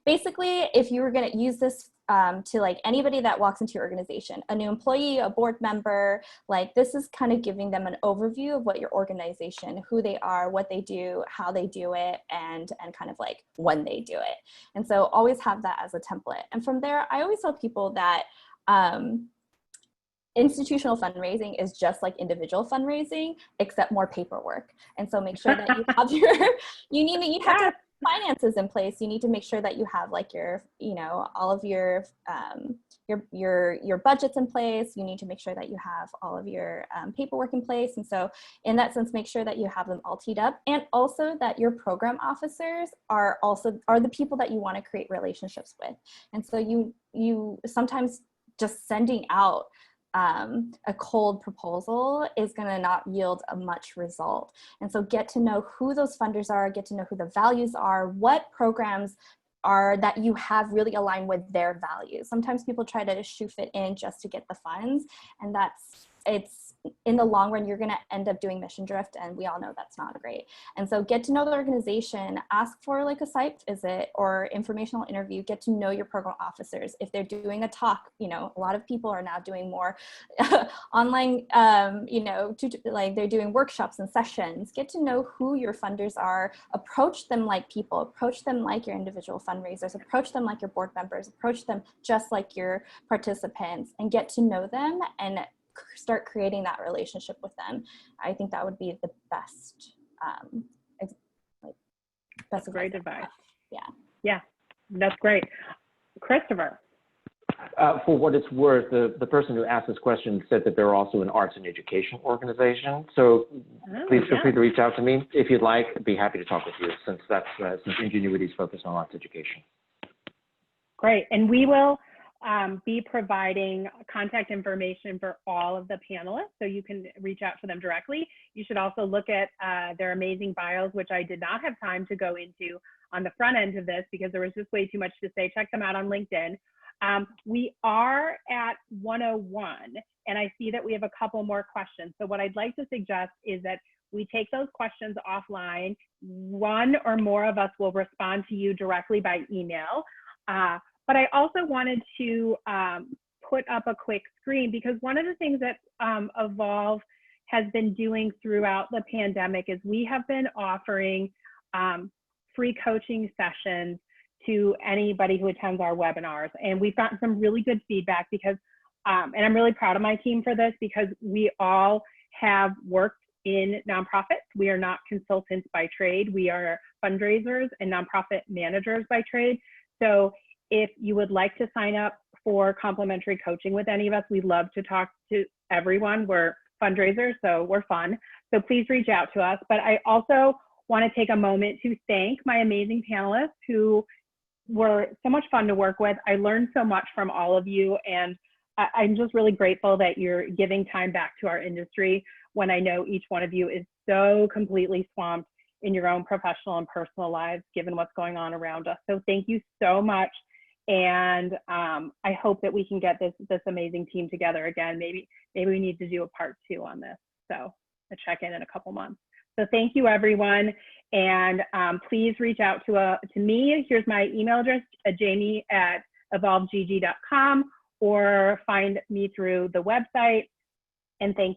Basically, if you were going to use this to like anybody that walks into your organization, a new employee, a board member, like this is kind of giving them an overview of what your organization, who they are, what they do, how they do it, and kind of like when they do it. And so always have that as a template. And from there, I always tell people that institutional fundraising is just like individual fundraising, except more paperwork. And so make sure that you have your, you have to have finances in place. You need to make sure that you have like your, all of your budgets in place. You need to make sure that you have all of your paperwork in place. And so in that sense, make sure that you have them all teed up, and also that your program officers are the people that you want to create relationships with. And so you sometimes just sending out a cold proposal is going to not yield a much result. And so get to know who those funders are, get to know who the values are, what programs are that you have really aligned with their values. Sometimes people try to shoe fit in just to get the funds, and it's in the long run, you're going to end up doing mission drift, and we all know that's not great. And so get to know the organization, ask for like a site visit or informational interview, get to know your program officers. If they're doing a talk, a lot of people are now doing more online, like they're doing workshops and sessions. Get to know who your funders are, approach them like people, approach them like your individual fundraisers, approach them like your board members, approach them just like your participants, and get to know them and start creating that relationship with them. I think that would be the best, That's great advice. Yeah, that's great. Christopher. For what it's worth, the person who asked this question said that they're also an arts and education organization. So please feel free to reach out to me if you'd like. I'd be happy to talk with you, since since Ingenuity is focused on arts education. Great, and we will be providing contact information for all of the panelists, so you can reach out to them directly. You should also look at their amazing bios, which I did not have time to go into on the front end of this because there was just way too much to say. Check them out on LinkedIn. We are at 1:01, and I see that we have a couple more questions. So what I'd like to suggest is that we take those questions offline. One or more of us will respond to you directly by email. But I also wanted to put up a quick screen, because one of the things that Evolve has been doing throughout the pandemic is we have been offering free coaching sessions to anybody who attends our webinars. And we've gotten some really good feedback because, and I'm really proud of my team for this, because we all have worked in nonprofits. We are not consultants by trade. We are fundraisers and nonprofit managers by trade. So if you would like to sign up for complimentary coaching with any of us, we'd love to talk to everyone. We're fundraisers, so we're fun. So please reach out to us. But I also want to take a moment to thank my amazing panelists who were so much fun to work with. I learned so much from all of you, and I'm just really grateful that you're giving time back to our industry when I know each one of you is so completely swamped in your own professional and personal lives, given what's going on around us. So thank you so much. And I hope that we can get this amazing team together again. Maybe we need to do a part 2 on this. So a check-in in a couple months. So thank you, everyone. And please reach out to me. Here's my email address, jamie@evolvegg.com, or find me through the website. And thank you.